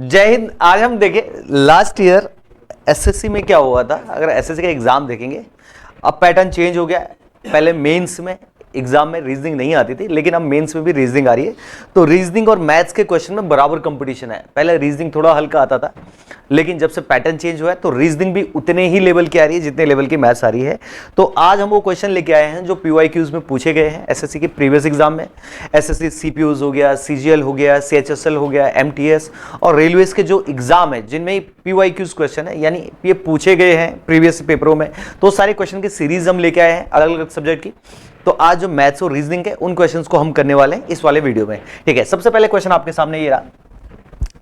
जय हिंद। आज हम देखें लास्ट ईयर एसएससी में क्या हुआ था। अगर एसएससी का एग्जाम देखेंगे, अब पैटर्न चेंज हो गया है। पहले मेंस में एग्जाम में रीजनिंग नहीं आती थी, लेकिन अब मेंस में भी रीजनिंग आ रही है। तो रीजनिंग और मैथ्स के क्वेश्चन में बराबर कंपटीशन है। पहले रीजनिंग थोड़ा हल्का आता था, लेकिन जब से पैटर्न चेंज हुआ है तो रीजनिंग भी उतने ही लेवल की आ रही है जितने लेवल की मैथ्स आ रही है। तो आज हम वो क्वेश्चन लेके आए हैं जो पीवाईक्यूज में पूछे गए हैं एसएससी के प्रीवियस एग्जाम में। एसएससी सीपीयूज हो गया, सीजीएल हो गया, सीएचएसएल हो गया, एमटीएस और रेलवेज के जो एग्जाम है जिनमें पीवाईक्यूज क्वेश्चन है, यानी ये पूछे गए हैं प्रीवियस पेपरों में। तो सारे क्वेश्चन की सीरीज हम लेके आए हैं अलग अलग सब्जेक्ट की। तो आज जो मैथ्स और रीजनिंग है उन क्वेश्चंस को हम करने वाले हैं इस वाले वीडियो में। ठीक है, सबसे पहले क्वेश्चन आपके सामने ये रहा।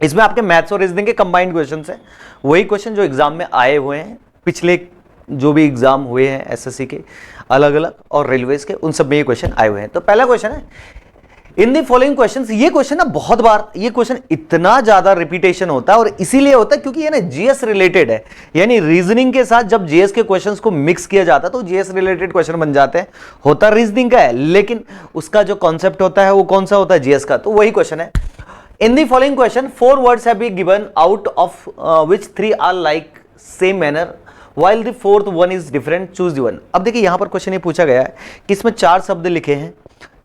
इसमें आपके मैथ्स और रीजनिंग के कंबाइंड क्वेश्चंस हैं, वही क्वेश्चन जो एग्जाम में आए हुए हैं पिछले जो भी एग्जाम हुए हैं एसएससी के अलग अलग और रेलवेज के, उन सब में ये क्वेश्चन आए हुए हैं। तो पहला क्वेश्चन है, इन दी फॉलोइंग क्वेश्चंस। ये क्वेश्चन ना बहुत बार, ये क्वेश्चन इतना ज्यादा रिपीटेशन होता है और इसीलिए होता है क्योंकि ये ना जीएस रिलेटेड है। यानी रीजनिंग के साथ जब जीएस के क्वेश्चंस को मिक्स किया जाता है तो जीएस रिलेटेड क्वेश्चन बन जाते हैं। होता रीजनिंग का है, लेकिन उसका जो कॉन्सेप्ट होता है वो कौन सा होता है, जीएस का। तो वही क्वेश्चन है। In the following question 4 words have been given, out of which 3 are like same manner while the fourth one is different, choose the one। अब देखिए यहां पर क्वेश्चन ये पूछा गया है कि इसमें 4 शब्द लिखे हैं,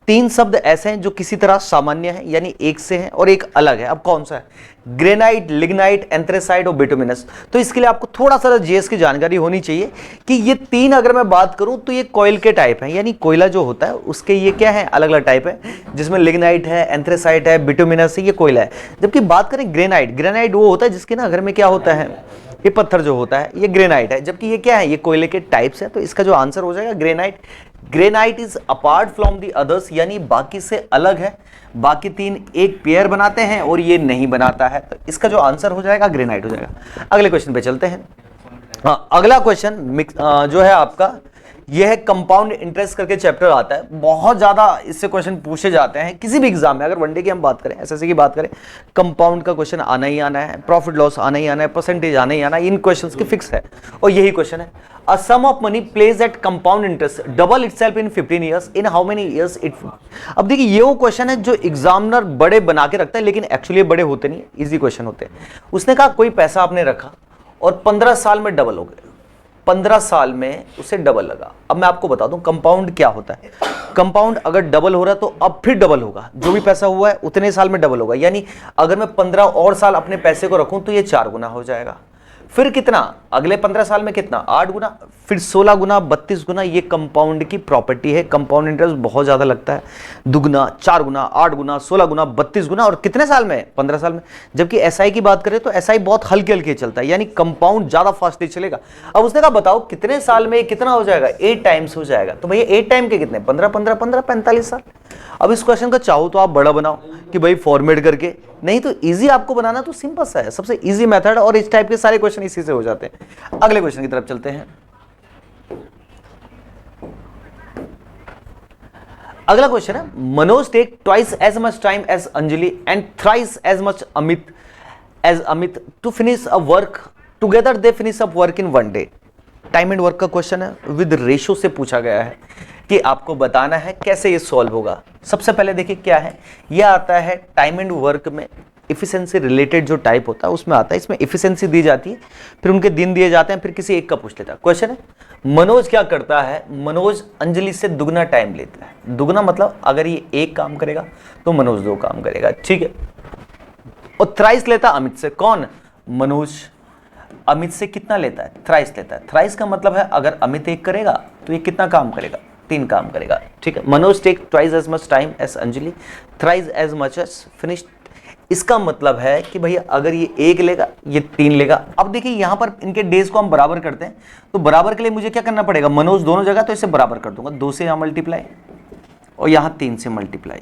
3 शब्द ऐसे हैं जो किसी तरह सामान्य है, यानी एक से है, और एक अलग है। अब कौन सा है? ग्रेनाइट, लिग्नाइट, एंथ्रेसाइट और बिटुमिनस। तो इसके लिए आपको थोड़ा सा जीएस की जानकारी होनी चाहिए कि ये 3 अगर मैं बात करूं तो ये कोयल के टाइप हैं, यानी कोयला जो होता है उसके ये क्या है, अलग अलग टाइप है, जिसमें लिग्नाइट है, एंथ्रेसाइट है, बिटुमिनस है, ये कोयला है। जबकि बात करें ग्रेनाइट, ग्रेनाइट वो होता है जिसके ना घर में क्या होता है, ये पत्थर जो होता है ये ग्रेनाइट है। जबकि ये क्या है, ये कोयले के टाइप्स है। तो इसका जो आंसर हो जाएगा granite. Granite is apart from the others, यानी बाकी से अलग है। बाकी 3 एक पेयर बनाते हैं और ये नहीं बनाता है। तो इसका जो आंसर हो जाएगा ग्रेनाइट हो जाएगा। अगले क्वेश्चन पे चलते हैं। हाँ, अगला क्वेश्चन जो है आपका, यह है कंपाउंड इंटरेस्ट करके चैप्टर आता है। बहुत ज्यादा इससे क्वेश्चन पूछे जाते हैं किसी भी एग्जाम में। अगर वनडे की हम बात करें, एसएससी की बात करें, कंपाउंड का क्वेश्चन आना ही आना है, प्रॉफिट लॉस आना ही आना है, परसेंटेज आना ही आना है। इन क्वेश्चंस के फिक्स है और यही क्वेश्चन है। A sum of money placed at compound interest double itself in 15 years, in how many years it. अब देखिए ये वो क्वेश्चन है जो एग्जामिनर बड़े बना के रखता है, लेकिन एक्चुअली बड़े होते नहीं, इजी क्वेश्चन होते हैं। उसने कहा कोई पैसा आपने रखा और 15 साल में डबल हो गए, 15 साल में उसे डबल लगा। अब मैं आपको बता दूं कंपाउंड क्या होता है। कंपाउंड अगर डबल हो रहा है तो अब फिर डबल होगा, जो भी पैसा हुआ है उतने साल में डबल होगा। यानी अगर मैं 15 और साल अपने पैसे को रखूं तो ये 4 गुना हो जाएगा। फिर कितना, अगले 15 साल में कितना, 8 गुना, फिर 16 गुना, 32 गुना। ये कंपाउंड की प्रॉपर्टी है। कंपाउंड इंटरेस्ट बहुत ज्यादा लगता है, दुगना, 4 गुना, 8 गुना, 16 गुना, 32 गुना, और कितने साल में, 15 साल में। जबकि एसआई की बात करें तो एसआई बहुत हल्के हल्के चलता है, यानी कंपाउंड ज्यादा फास्ट चलेगा। अब उसने कहा बताओ कितने साल में कितना हो जाएगा, 8 टाइम्स हो जाएगा। तो भैया 8 टाइम के कितने, 15 15 15 45 साल। अब इस क्वेश्चन का चाहो तो आप बड़ा बनाओ कि भाई फॉर्मेट करके, नहीं तो इजी आपको बनाना तो सिंपल सा है, सबसे इजी मेथड, और इस टाइप के सारे क्वेश्चन इसी से हो जाते हैं। अगले क्वेश्चन की तरफ चलते हैं। अगला क्वेश्चन है, Manoj take twice as much time as Anjali and thrice as much Amit to finish a work, together they finish a work in 1 day. Time and work का क्वेश्चन है, विद रेशो से पूछा गया है कि आपको बताना है कैसे ये सॉल्व होगा। सबसे पहले देखिए क्या है, यह आता है टाइम एंड वर्क में इफिशिएंसी रिलेटेड जो टाइप होता है उसमें आता है। इसमें इफिशिएंसी दी जाती है, फिर उनके दिन दिए जाते हैं, फिर किसी एक का पूछ लेता है। क्वेश्चन है, मनोज क्या करता है, मनोज अंजलि से दुगना टाइम लेता है। दुगना मतलब अगर ये 1 काम करेगा तो मनोज 2 काम करेगा, ठीक है। और थ्राइस लेता अमित से, कौन, मनोज। अमित से कितना लेता है, थ्राइस लेता है। थ्राइस का मतलब है अगर अमित 1 करेगा तो ये कितना काम करेगा, 3 काम करेगा, ठीक है। Manoj take twice as much time as Anjali, thrice as much as finish. इसका मतलब है कि भैया अगर ये 1 लेगा ये 3 लेगा। अब देखिए यहां पर इनके डेज को हम बराबर करते हैं, तो बराबर के लिए मुझे क्या करना पड़ेगा, मनोज दोनों जगह, तो इसे बराबर कर दूंगा, 2 से यहां मल्टीप्लाई और यहां 3 से मल्टीप्लाई।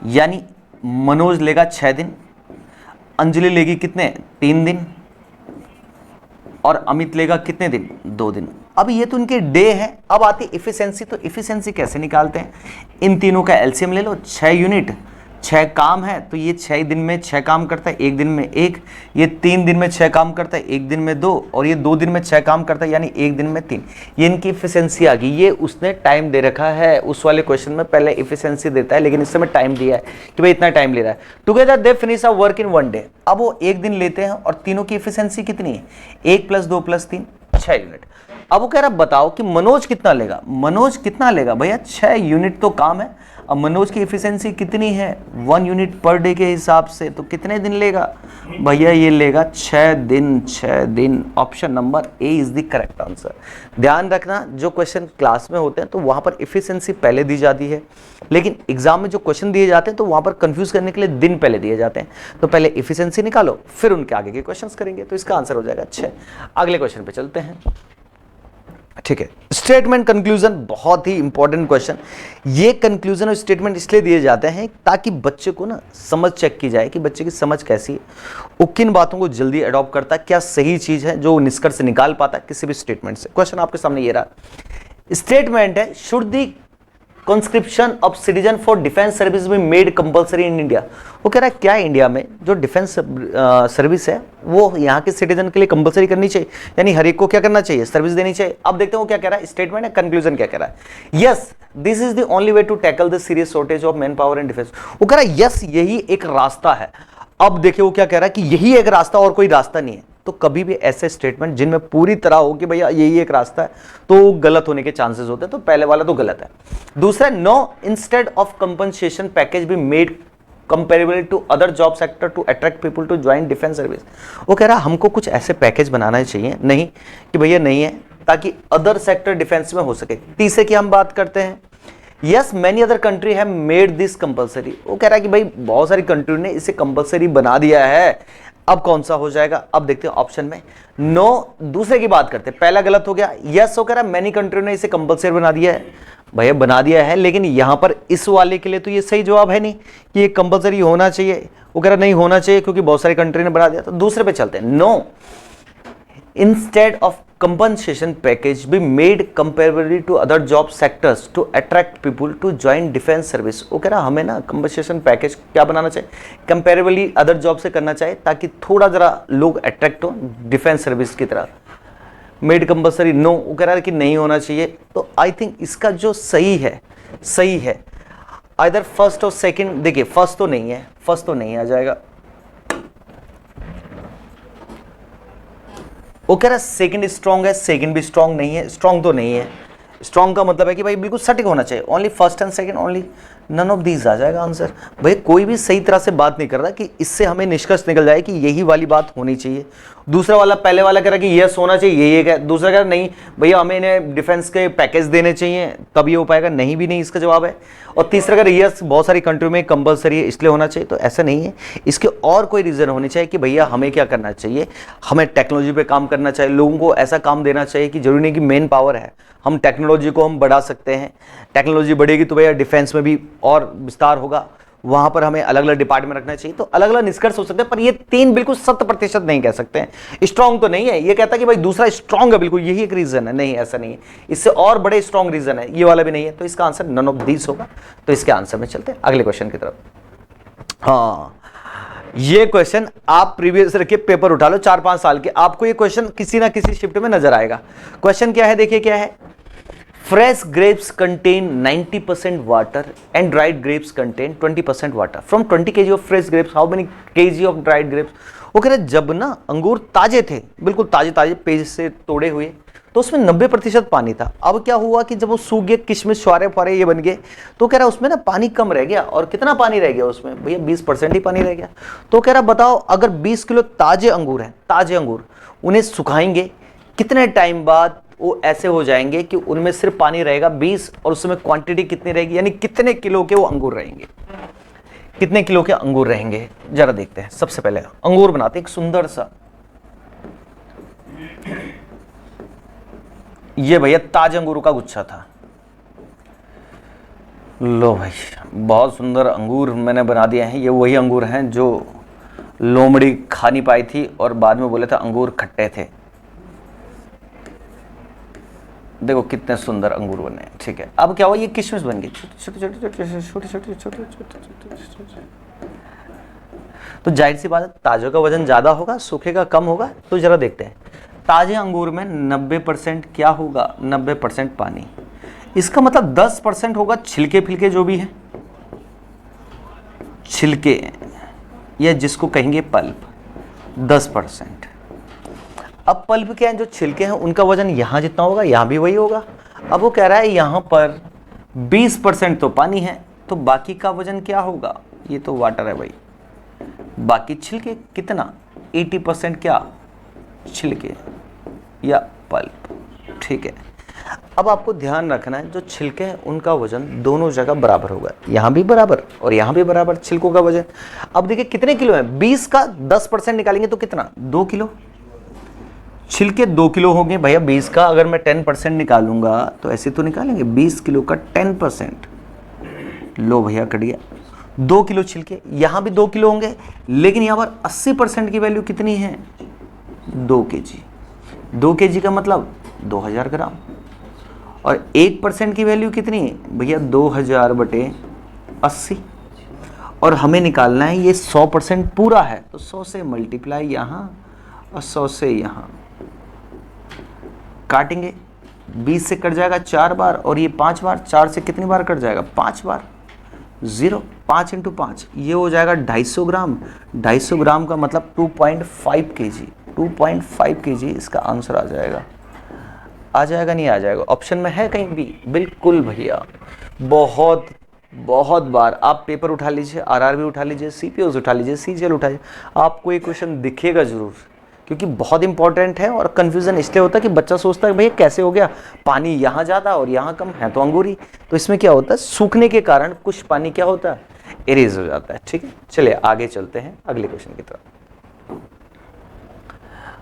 यानी मनोज लेगा 6 दिन, अंजलि लेगी कितने, 3 दिन, और अमित लेगा कितने दिन, 2 दिन। अब ये तो इनके डे है। अब आती इफिशिएंसी, तो इफिशिएंसी कैसे निकालते हैं, इन तीनों का एलसीएम ले लो, 6 यूनिट, 6 काम है तो ये 6 दिन में 6 काम करता है, 1 दिन में 1, ये 3 दिन में 6 काम करता है, 1 दिन में 2, और ये 2 दिन में 6 काम करता है यानी 1 दिन में 3। ये इनकी इफिशियंसी आ गई। ये उसने टाइम दे रखा है, उस वाले क्वेश्चन में पहले इफिशियंसी देता है, लेकिन इस समय टाइम दिया है कि भाई इतना टाइम ले रहा है। Together they finish a work in 1 day. अब वो 1 दिन लेते हैं और तीनों की इफिशियंसी कितनी है, 1 + 2 + 3 6 यूनिट। अब वो कह रहा बताओ कि मनोज कितना लेगा। मनोज कितना लेगा भैया, 6 यूनिट तो काम है। अब मनोज की एफिशिएंसी कितनी है, 1 यूनिट पर डे के हिसाब से, तो कितने दिन लेगा भैया, ये लेगा 6 दिन। 6 दिन। Option number A is the correct answer. ध्यान रखना, जो क्वेश्चन क्लास में होते हैं तो वहां पर एफिशिएंसी पहले दी जाती है, लेकिन एग्जाम में जो क्वेश्चन दिए जाते हैं तो वहां पर कंफ्यूज करने के लिए दिन पहले दिए जाते हैं। तो पहले एफिशिएंसी निकालो, फिर उनके आगे के क्वेश्चंस करेंगे, तो इसका आंसर हो जाएगा 6। अगले क्वेश्चन पे चलते हैं। ठीक है, स्टेटमेंट कंक्लूजन बहुत ही इंपॉर्टेंट क्वेश्चन। ये कंक्लूजन और स्टेटमेंट इसलिए दिए जाते हैं ताकि बच्चे को ना समझ चेक की जाए कि बच्चे की समझ कैसी है, वो किन बातों को जल्दी अडॉप्ट करता है, क्या सही चीज है जो निष्कर्ष निकाल पाता है किसी भी स्टेटमेंट से। क्वेश्चन आपके सामने ये रहा, स्टेटमेंट है should the conscription of citizen for defence service भी मेड कंपलसरी इन इंडिया। वो कह रहा है क्या इंडिया में जो डिफेंस सर्विस है वो यहाँ के सिटीजन के लिए कंपलसरी करनी चाहिए, यानी हर एक को क्या करना चाहिए, सर्विस देनी चाहिए। अब देखते हैं वो क्या कह रहा है, स्टेटमेंट है, कंक्लूजन क्या कह रहा है। Yes this is the only way to tackle the serious shortage of manpower in defence. वो कह रहा है यस यही एक रास्ता है। अब देखिए वो क्या कह रहा है कि यही एक रास्ता और कोई रास्ता नहीं है। तो कभी भी ऐसे स्टेटमेंट जिनमें पूरी तरह हो कि भैया यही एक रास्ता है तो गलत होने के चांसेस होते हैं, तो पहले वाला तो गलत है। दूसरा, no instead of compensation package be made comparable to other job sector to attract people to join defence service. वो कह रहा है हमको कुछ ऐसे पैकेज बनाना चाहिए, नहीं कि भैया नहीं है, ताकि अदर सेक्टर डिफेंस में हो सके। तीसरे की हम बात करते हैं, yes many other country have made this compulsory. वो कह रहा है कि भाई बहुत सारी कंट्री ने इसे कंपलसरी बना दिया है। अब कौन सा हो जाएगा, अब देखते हैं ऑप्शन में। नो, दूसरे की बात करते हैं, पहला गलत हो गया। यस वो कह रहा है मैनी कंट्री ने इसे कंपलसरी बना दिया है। भैया बना दिया है, लेकिन यहां पर इस वाले के लिए तो ये सही जवाब है नहीं कि ये कंपलसरी होना चाहिए। वो कह रहा नहीं होना चाहिए क्योंकि बहुत सारी कंट्री ने बना दिया। तो दूसरे पे चलते हैं, no instead of compensation package be made comparably to other job sectors to attract people to join defense service। वो कह रहा हमें ना compensation package क्या बनाना चाहिए, comparably other job से करना चाहिए ताकि थोड़ा जरा लोग अट्रैक्ट हो डिफेंस सर्विस की तरह। मेड कंपलसरी, नो वो कह रहा है कि नहीं होना चाहिए। तो आई थिंक इसका जो सही है आइदर फर्स्ट और सेकंड। देखिए फर्स्ट तो नहीं है, फर्स्ट तो नहीं आ जाएगा। वो कह रहा है सेकंड स्ट्रॉन्ग है, सेकंड भी स्ट्रॉन्ग नहीं है। स्ट्रॉन्ग तो नहीं है, स्ट्रॉन्ग का मतलब है कि भाई बिल्कुल सटीक होना चाहिए, only first and second, only none of these आ जाएगा आंसर। भाई कोई भी सही तरह से बात नहीं कर रहा कि इससे हमें निष्कर्ष निकल जाए कि यही वाली बात होनी चाहिए। दूसरा वाला, पहले वाला कह रहा कि यस होना चाहिए, यही एक है। दूसरा कह रहा नहीं भैया हमें इन्हें डिफेंस के पैकेज देने चाहिए तब ये हो पाएगा, नहीं भी नहीं इसका जवाब है। और तीसरा कह रहा यस बहुत सारी कंट्री में कंपलसरी है इसलिए होना चाहिए, तो ऐसा नहीं है। इसके और कोई रीजन होनी चाहिए कि भैया हमें क्या करना चाहिए, हमें टेक्नोलॉजी पे काम करना चाहिए, लोगों को ऐसा काम देना चाहिए कि जरूरी नहीं कि मेन पावर है, हम टेक्नोलॉजी को हम बढ़ा सकते हैं। टेक्नोलॉजी बढ़ेगी तो भैया डिफेंस में भी और विस्तार होगा, वहां पर हमें अलग अलग डिपार्टमेंट रखना चाहिए। तो अलग अलग निष्कर्ष हो सकते हैं, पर ये 3 बिल्कुल 100% नहीं कह सकते हैं। स्ट्रांग तो नहीं है, ये कहता है कि भाई दूसरा स्ट्रांग है, बिल्कुल यही एक रीजन है, नहीं ऐसा नहीं है, इससे और बड़े स्ट्रांग रीजन है, ये वाला भी नहीं है। तो इसका आंसर नन ऑफ दीज होगा। तो इसके आंसर में चलते हैं अगले क्वेश्चन की तरफ। हाँ, ये क्वेश्चन आप प्रीवियस रखे पेपर उठा लो 4-5 साल के, आपको ये क्वेश्चन किसी ना किसी शिफ्ट में नजर आएगा। क्वेश्चन क्या है, देखिए क्या है, fresh grapes contain 90% water and dried grapes contain 20% water. From 20 kg of fresh grapes how many kg of dried grapes. वो कह रहे जब ना अंगूर ताजे थे, बिल्कुल ताजे ताजे पेज से तोड़े हुए, तो उसमें 90% पानी था। अब क्या हुआ कि जब वो सूख गए, किशमिश छुआरे फुआरे ये बन गए, तो कह रहा उसमें ना पानी कम रह गया। और कितना पानी रह गया उसमें, भैया 20% ही पानी रह गया। तो कह रहा बताओ अगर 20 किलो ताजे अंगूर हैं, ताजे अंगूर उन्हें सुखाएंगे, कितने टाइम बाद वो ऐसे हो जाएंगे कि उनमें सिर्फ पानी रहेगा 20 और उसमें क्वांटिटी कितनी रहेगी, यानी कितने किलो के वो अंगूर रहेंगे, कितने किलो के अंगूर रहेंगे, जरा देखते हैं। सबसे पहले अंगूर बनाते एक सुंदर सा, ये भैया ताजे अंगूरों का गुच्छा था। लो भाई बहुत सुंदर अंगूर मैंने बना दिए हैं। ये वही अंगूर हैं जो लोमड़ी खा नहीं पाई थी और बाद में बोले था अंगूर खट्टे थे। देखो कितने सुंदर अंगूर बने हैं। ठीक है, अब क्या हुआ, ये किशमिश बन गई छोटी छोटी छोटी छोटी छोटी छोटी छोटी। तो जाहिर सी बात है ताजे का वजन ज्यादा होगा, सूखे का कम होगा। तो जरा देखते हैं, ताजे अंगूर में 90% क्या होगा, 90% पानी। इसका मतलब 10% होगा छिलके फिलके जो भी है, छिलके या जिसको कहेंगे पल्प, 10%। अब पल्प क्या है, जो छिलके हैं उनका वजन यहां जितना होगा यहां भी वही होगा। अब वो कह रहा है यहां पर 20% तो पानी है, तो बाकी का वजन क्या होगा, ये तो वाटर है भाई, बाकी छिलके कितना, 80% क्या, छिलके या पल्प। ठीक है, अब आपको ध्यान रखना है जो छिलके हैं उनका वजन दोनों जगह बराबर होगा, यहां भी बराबर और यहां भी बराबर छिलकों का वजन। अब देखिए कितने किलो है, 20 का 10% निकालेंगे तो कितना, 2 किलो। छिलके 2 किलो होंगे भैया, 20 का अगर मैं 10% निकालूंगा तो ऐसे तो निकालेंगे, 20 किलो का 10%, लो भैया कट गया, 2 किलो छिलके। यहां भी 2 किलो होंगे, लेकिन यहां पर 80% की वैल्यू कितनी है, 2 केजी। 2 केजी का मतलब 2000 ग्राम, और 1% की वैल्यू कितनी है भैया, 2000 बटे 80। और हमें निकालना है ये 100% पूरा है, तो 100 से मल्टीप्लाई यहां और 100 से यहां काटेंगे, 20 से कट जाएगा 4 बार और ये 5 बार, 4 से कितनी बार कट जाएगा, 5 बार, 0, 5 × 5 ये हो जाएगा 250 ग्राम। 250 ग्राम का मतलब 2.5 केजी, 2.5 केजी इसका आंसर आ जाएगा। आ जाएगा नहीं आ जाएगा, ऑप्शन में है कहीं भी, बिल्कुल भैया। बहुत बहुत बार आप पेपर उठा लीजिए, आरआरबी उठा लीजिए, सीपीओज उठा लीजिए, सीजीएल उठाइए, आपको ये क्वेश्चन दिखेगा जरूर, क्योंकि बहुत इंपॉर्टेंट है। और कंफ्यूजन इसलिए होता है कि बच्चा सोचता है भैया कैसे हो गया, पानी यहाँ ज़्यादा और यहाँ कम है तो अंगूरी। तो इसमें क्या होता है, सूखने के कारण कुछ पानी क्या होता है, इरेज हो जाता है। ठीक है, चलिए आगे चलते हैं अगले क्वेश्चन की तरफ।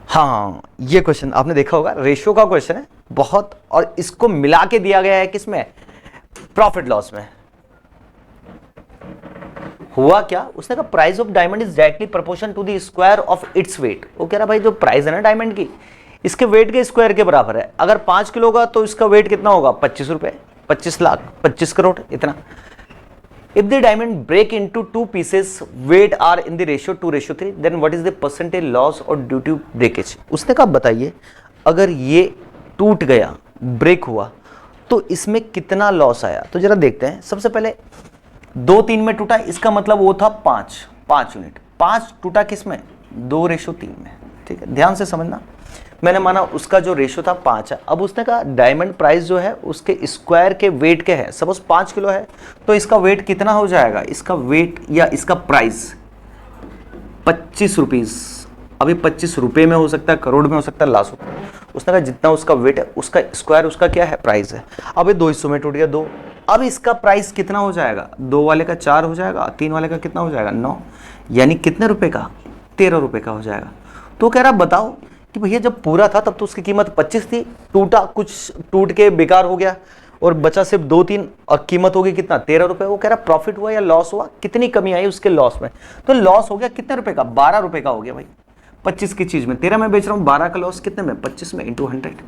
हाँ, ये क्वेश्चन आपने देखा होगा, रेशियो का क्वेश्चन है बहुत, और इसको मिला के दिया गया है किसमें, प्रॉफिट लॉस में। हुआ क्या, उसने कहा price of diamond is directly proportion to the square of its weight. वो कह रहा भाई जो प्राइस है ना डायमंड की, इसके वेट के स्क्वायर के बराबर है। अगर 5 किलो का तो इसका वेट कितना होगा, 25 रुपए, 25 लाख, 25 करोड़ इतना। If the diamond break into 2 pieces, weight are in the ratio 2:3, then what is the percentage loss और ड्यू टू ब्रेकेज। उसने कहा बताइए अगर ये टूट गया, ब्रेक हुआ, तो इसमें कितना लॉस आया। तो जरा देखते हैं, सबसे पहले 2:3 में टूटा, इसका मतलब वो था 5 यूनिट। 5 टूटा किस में, 2:3 में। ठीक है, ध्यान से समझना, मैंने माना उसका जो रेशियो था 5 है। अब उसने कहा डायमंड प्राइस जो है उसके स्क्वायर के वेट के है, सपोज 5 किलो है तो इसका वेट कितना हो जाएगा, इसका वेट या इसका प्राइस 25 रुपीज। अभी 25 रुपये में हो सकता है, करोड़ में हो सकता है, लाख हो। उसने कहा जितना उसका वेट है उसका स्क्वायर उसका क्या है, प्राइस है। अब ये 2 हिस्सों में टूट गया, 2। अब इसका प्राइस कितना हो जाएगा, 2 वाले का 4 हो जाएगा, 3 वाले का कितना हो जाएगा, 9, यानी कितने रुपए का, 13 रुपए का हो जाएगा। तो कह रहा बताओ कि भैया जब पूरा था तब तो उसकी कीमत 25 थी, टूटा, कुछ टूट के बेकार हो गया और बचा सिर्फ 2-3 और कीमत हो गई कितना, 13 रुपए। वो कह रहा प्रॉफिट हुआ या लॉस हुआ, कितनी कमी आई उसके लॉस में। तो लॉस हो गया कितने रुपए का, 12 रुपए का हो गया भाई। 25 की चीज में 13 में बेच रहा हूँ, 12 का लॉस कितने में, 25 में इंटू 100।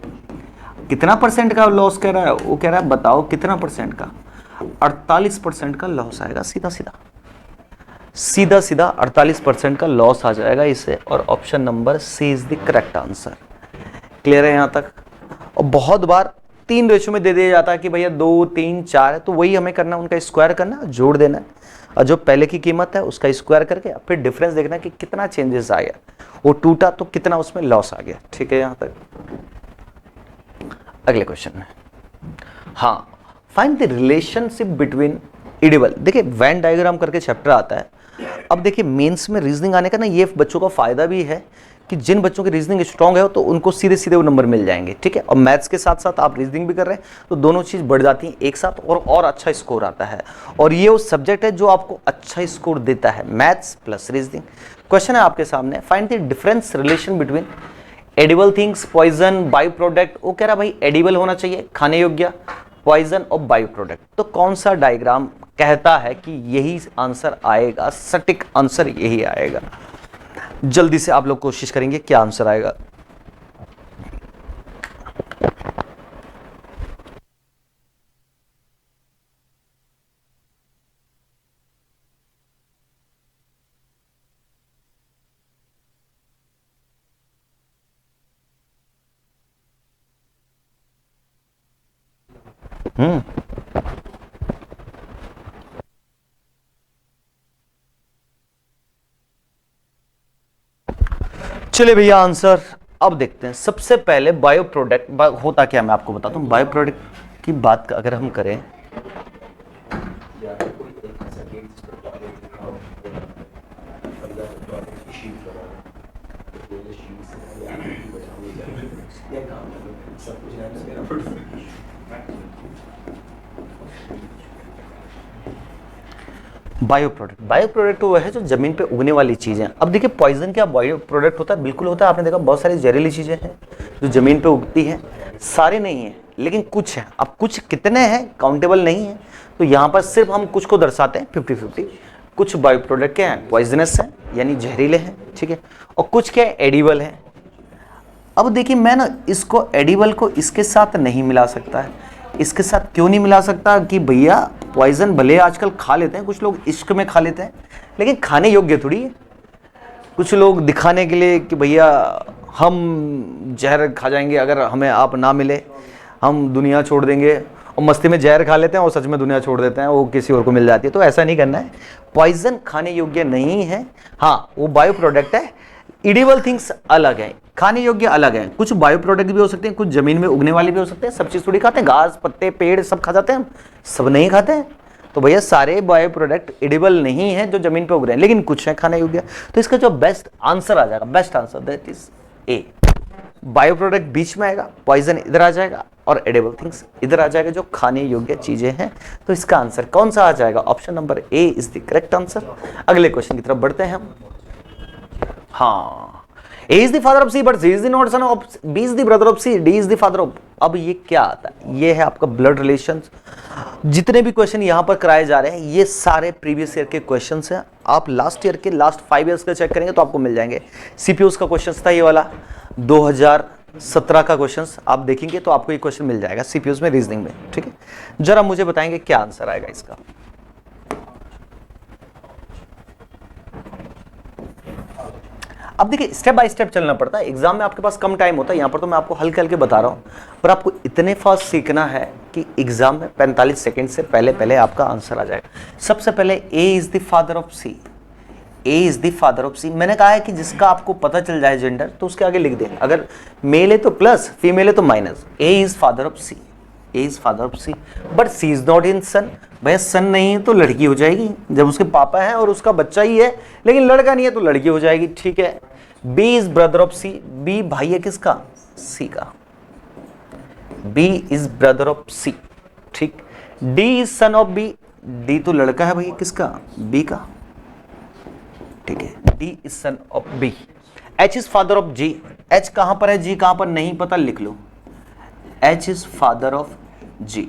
कितना परसेंट का लॉस कह रहा है, वो कह रहा है बताओ कितना परसेंट का, 48% का लॉस आएगा। सीधा सीधा 48% का लॉस आ जाएगा इसे, और option number C is the correct answer. Clear है यहां तक। और बहुत बार 3 रेशो में दे दिया जाता है कि भैया 2, 3, 4 है, तो वही हमें करना, उनका स्क्वायर करना, जोड़ देना है, और जो पहले की कीमत है उसका स्क्वायर करके फिर डिफरेंस देखना कि कितना चेंजेस आ गया, वो टूटा तो कितना उसमें लॉस आ गया। ठीक है यहां तक। अगले क्वेश्चन में, हाँ, find the relationship between edible. देखिए वेन डायग्राम करके चैप्टर आता है। अब देखिए मेंस में रीजनिंग आने का ना ये बच्चों का फायदा भी है कि जिन बच्चों की रीजनिंग स्ट्रांग है तो उनको सीधे सीधे वो नंबर मिल जाएंगे। ठीक है, और मैथ्स के साथ साथ आप रीजनिंग भी कर रहे हैं तो दोनों चीज बढ़ जाती हैं एक साथ, और अच्छा स्कोर आता है। और ये वो सब्जेक्ट है जो आपको अच्छा स्कोर देता है, मैथ्स प्लस रीजनिंग। क्वेश्चन है आपके सामने, find the difference relation between edible things, poison, by product. वो कह रहा भाई एडिबल होना चाहिए, खाने योग्य, पॉइजन और बाई प्रोडक्ट। तो कौन सा डायग्राम कहता है कि यही आंसर आएगा, सटीक आंसर यही आएगा। जल्दी से आप लोग कोशिश करेंगे क्या आंसर आएगा। चलिए भैया आंसर अब देखते हैं। सबसे पहले बायो प्रोडक्ट होता क्या, मैं आपको बताता हूँ। बायो प्रोडक्ट की बात अगर हम करें, बायो प्रोडक्ट वो है जो जमीन पे उगने वाली चीजें। अब देखिए पॉइजन क्या बायो प्रोडक्ट होता है? बिल्कुल होता है। आपने देखा बहुत सारी जहरीली चीजें हैं जो जमीन पे उगती हैं, सारे नहीं है लेकिन कुछ है। अब कुछ कितने हैं काउंटेबल नहीं है, तो यहाँ पर सिर्फ हम कुछ को दर्शाते हैं 50-50। कुछ बायो प्रोडक्ट क्या है, पॉइजनस है यानी जहरीले हैं, ठीक है, और कुछ क्या है, एडिबल है। अब देखिए मैं ना इसको एडिबल को इसके साथ नहीं मिला सकता है। इसके साथ क्यों नहीं मिला सकता कि भैया पॉइजन भले आजकल खा लेते हैं, कुछ लोग इश्क में खा लेते हैं, लेकिन खाने योग्य थोड़ी है। कुछ लोग दिखाने के लिए कि भैया हम जहर खा जाएंगे अगर हमें आप ना मिले, हम दुनिया छोड़ देंगे, और मस्ती में जहर खा लेते हैं और सच में दुनिया छोड़ देते हैं, वो किसी और को मिल जाती है। तो ऐसा नहीं करना है। पॉइजन खाने योग्य नहीं है, हाँ वो बायो प्रोडक्ट है। इडिबल थिंग्स अलग है, खाने योग्य अलग है। कुछ बायो प्रोडक्ट भी हो सकते हैं, कुछ जमीन में उगने वाले भी हो सकते हैं। सब चीज थोड़ी खाते हैं, घास पत्ते पेड़ सब खा जाते हैं हम, सब नहीं खाते हैं। तो भैया सारे बायो प्रोडक्ट एडिबल नहीं है जो जमीन पे उग रहे हैं, लेकिन कुछ है खाने योग्य। तो इसका जो बेस्ट आंसर आ जाएगा, best answer that is A. Bio product बीच में आएगा, पॉइजन इधर आ जाएगा और एडिबल थिंग्स इधर आ जाएगा जो खाने योग्य चीजें हैं। तो इसका आंसर कौन सा आ जाएगा? Option number A is the correct answer. अगले क्वेश्चन की तरफ बढ़ते हैं हम। हाँ, A is the father of C, but C is the not son of B is the brother of C, D is the father of। अब ये क्या आता है? ये है आपका ब्लड रिलेशंस। जितने भी क्वेश्चन यहाँ पर कराए जा रहे हैं ये सारे प्रीवियस ईयर के क्वेश्चंस हैं। आप लास्ट ईयर के लास्ट 5 ईयर्स के चेक करेंगे तो आपको मिल जाएंगे। सीपीयूज का क्वेश्चन था ये वाला, 2017 का क्वेश्चन आप देखेंगे तो आपको ये क्वेश्चन मिल जाएगा सीपीयूज में, रीजनिंग में, ठीक है। जरा मुझे बताएंगे क्या आंसर आएगा इसका। अब देखिए स्टेप बाय स्टेप चलना पड़ता है। एग्जाम में आपके पास कम टाइम होता है, यहाँ पर तो मैं आपको हल्के हल्के बता रहा हूँ, पर आपको इतने फास्ट सीखना है कि एग्जाम में 45 सेकंड से पहले पहले आपका आंसर आ जाएगा। सबसे पहले A is the father of C, A is the father of C. मैंने कहा है कि जिसका आपको पता चल जाए जेंडर तो उसके आगे लिख दें, अगर मेल है तो प्लस, फीमेल है तो minus. A is father of C, A is father of C, but C is not in son. भैया सन नहीं है तो लड़की हो जाएगी, जब उसके पापा है और उसका बच्चा ही है, लेकिन लड़का नहीं है तो लड़की हो जाएगी, ठीक है। B is brother of C, B भाई है किसका? सी का। B is brother of C, ठीक। D is son of B, D तो लड़का है भैया किसका? बी का, ठीक है। D is son of B. H is father of G, H कहां पर है, जी कहां पर नहीं पता, लिख लो। H is father of G,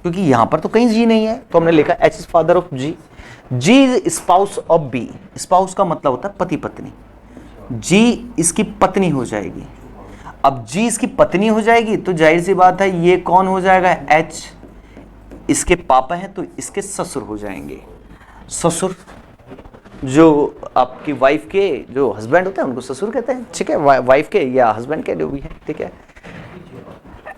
क्योंकि यहां पर तो कहीं जी नहीं है तो हमने लिखा H is father of G. G is spouse of B, spouse का मतलब होता है पति पत्नी, जी इसकी पत्नी हो जाएगी। अब जी इसकी पत्नी हो जाएगी तो जाहिर सी बात है ये कौन हो जाएगा? एच इसके पापा हैं तो इसके ससुर हो जाएंगे। ससुर जो आपकी वाइफ के जो हस्बैंड होते हैं उनको ससुर कहते हैं, ठीक है, वाइफ के या हस्बैंड के जो भी है, ठीक है।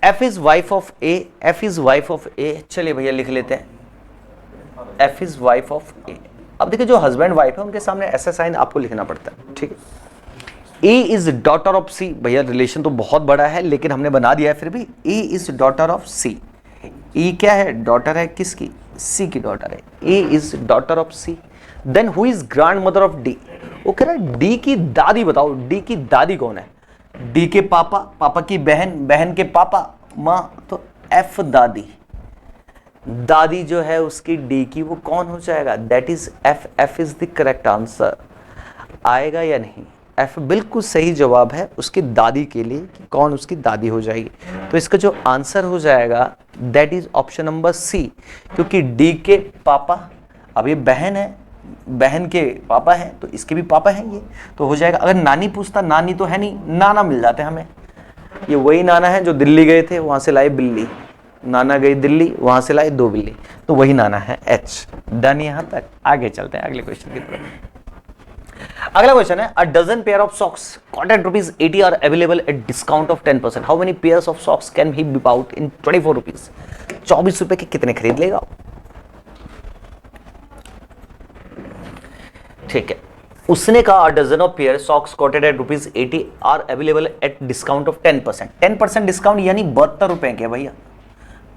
F is wife of A, F is wife of A, चलिए भैया लिख लेते हैं F is wife of A. अब देखिए जो हस्बैंड वाइफ है उनके सामने ऐसा साइन आपको लिखना पड़ता है, ठीक है। ए इज डॉटर ऑफ सी, भैया रिलेशन तो बहुत बड़ा है लेकिन हमने बना दिया है फिर भी। A is daughter of C, E क्या है? डॉटर है किसकी? सी की डॉटर है। A is daughter of C. Then who is grandmother of D? वो कह रहा है डी की दादी बताओ, डी की दादी कौन है? डी के पापा, पापा की बहन, बहन के पापा, माँ, तो एफ दादी। दादी जो है उसकी डी की वो कौन हो जाएगा? That is F. F is the correct answer. आएगा या नहीं? एफ बिल्कुल सही जवाब है उसकी दादी के लिए कि कौन उसकी दादी हो जाएगी। तो इसका जो आंसर हो जाएगा that is option number C, क्योंकि डी के पापा, अब ये बहन है, बहन के पापा हैं तो इसके भी पापा हैं ये, तो हो जाएगा। अगर नानी पूछता, नानी तो है नहीं, नाना मिल जाते हमें। ये वही नाना है जो दिल्ली गए थे, वहां से लाए बिल्ली। नाना गई दिल्ली, वहां से लाए 2 बिल्ली, तो वही नाना है एच। डन यहां तक। आगे चलते हैं अगले क्वेश्चन की तरफ। अगला क्वेश्चन है, a dozen pair of socks cost at ₹80 are available at discount of 10%, how many pairs of socks can he be bought in ₹24? 24 रुपए के कितने खरीद लेगा? ठीक है, उसने कहा a dozen of pair socks quoted at ₹80 are available at discount of 10%। 10% discount यानी 72 रुपए के भैया।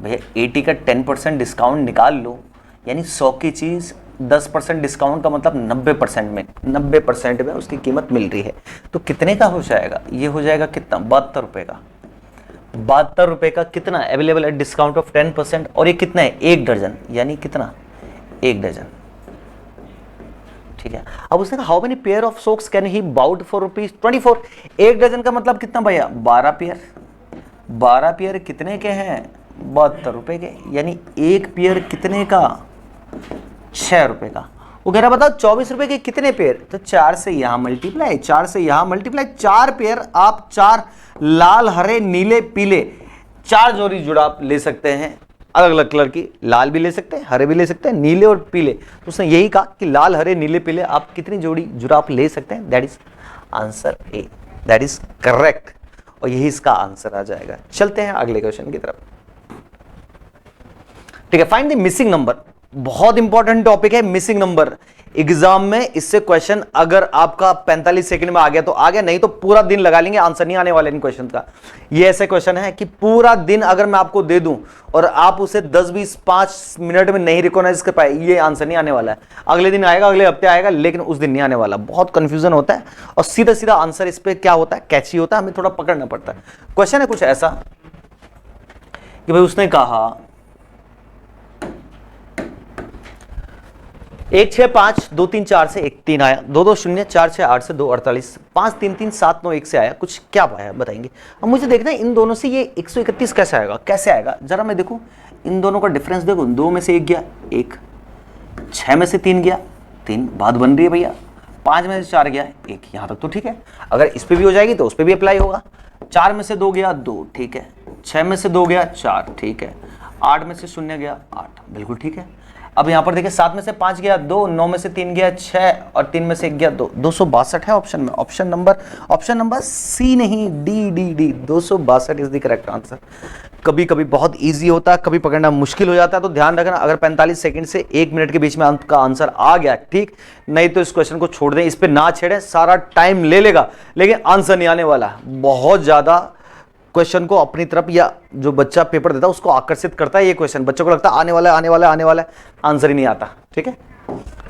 भैया 80 का 10% डिस्काउंट निकाल लो, यानी 100 की चीज 10% डिस्काउंट का मतलब 90% में उसकी कीमत मिल रही है। तो कितने का हो जाएगा? ये हो जाएगा कितना? 72 रुपए का। 72 रुपए का कितना अवेलेबल एट डिस्काउंट ऑफ 10%, और ये कितना है? 1 दर्जन, यानी कितना? 1 दर्जन। ठीक है, अब उसने कहा how many pair of socks can he bought for ₹24? 1 दर्जन का मतलब कितना भैया? 12 पेयर। 12 पेयर कितने के हैं? 72 रुपए के, यानी 1 पेयर कितने का? 6 रुपए का। वो कह रहा बताओ 24 रुपए के कितने पेयर? तो 4 से यहां मल्टीप्लाई, 4 से यहां मल्टीप्लाई, 4 पेयर आप 4 लाल हरे नीले पीले 4 जोड़ी जुड़ाव ले सकते हैं, अलग अलग कलर की। लाल भी ले सकते हैं, हरे भी ले सकते हैं, नीले और पीले। तो उसने यही कहा कि लाल हरे नीले पीले आप कितनी जोड़ी जुड़ाव ले सकते हैं? That is answer A, that is correct, और यही इसका आंसर आ जाएगा। चलते हैं अगले क्वेश्चन की तरफ। ठीक है, फाइंड द मिसिंग नंबर। बहुत इंपॉर्टेंट टॉपिक है मिसिंग नंबर एग्जाम में। इससे क्वेश्चन अगर आपका 45 सेकंड में आ गया तो आ गया, नहीं तो पूरा दिन लगा लेंगे, आंसर नहीं आने वाले इन क्वेश्चन का। ये ऐसे क्वेश्चन है कि पूरा दिन अगर मैं आपको दे दूं और आप उसे 10 20 5 मिनट में नहीं रिकॉग्नाइज कर पाए, ये आंसर नहीं आने वाला है। अगले दिन आएगा, अगले हफ्ते आएगा, लेकिन उस दिन नहीं आने वाला। बहुत कंफ्यूजन होता है, और सीधा सीधा आंसर इस पर क्या होता है? कैची होता है, हमें थोड़ा पकड़ना पड़ता है। क्वेश्चन है कुछ ऐसा कि भाई उसने कहा 1 6 5 2 3 4 से 1 3 आया, 2 2 0 4 6 8 से 2 48, 5 3 3 7 9 1 से आया, कुछ क्या पाया बताएंगे। अब मुझे देखना है इन दोनों से ये 131 कैसे आएगा? कैसे आएगा जरा मैं देखूं, इन दोनों का डिफरेंस देखो। 2 में से 1 गया 1, 6 में से 3 गया 3, बात बन रही है भैया। 5 में से 4 गया 1, यहां तक तो ठीक है। अगर इस पर भी हो जाएगी तो उस पर भी अप्लाई होगा। 4 में से 2 गया 2, ठीक है। 6 में से 2 गया 4, ठीक है। 8 में से 0 गया 8, बिल्कुल ठीक है। अब यहां पर देखिए 7 में से 5 गया 2, 9 में से 3 गया 6, और 3 में से 1 गया 2, 262 है ऑप्शन में। ऑप्शन नंबर सी नहीं, D 262 is the correct answer. कभी कभी बहुत इजी होता है, कभी पकड़ना मुश्किल हो जाता है, तो ध्यान रखना अगर 45 सेकंड से 1 मिनट के बीच में आपका आंसर आ गया ठीक, नहीं तो इस क्वेश्चन को छोड़ दें, इस पे ना छेड़ें। सारा टाइम ले लेगा लेकिन आंसर नहीं आने वाला। बहुत ज्यादा क्वेश्चन को अपनी तरफ, या जो बच्चा पेपर देता है उसको आकर्षित करता है ये क्वेश्चन। बच्चों को लगता है आने वाला है, आंसर ही नहीं आता। ठीक है,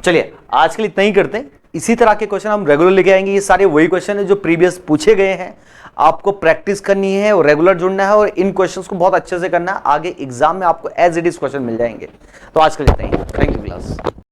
चलिए आज के लिए इतना ही करते हैं। इसी तरह के क्वेश्चन हम रेगुलर लेके आएंगे। ये सारे वही क्वेश्चन है जो प्रीवियस पूछे गए हैं, आपको प्रैक्टिस करनी है और रेगुलर जुड़ना है, और इन क्वेश्चंस को बहुत अच्छे से करना है। आगे एग्जाम में आपको एज इट इज क्वेश्चन मिल जाएंगे। तो आज के लिए इतना ही। Thank you class.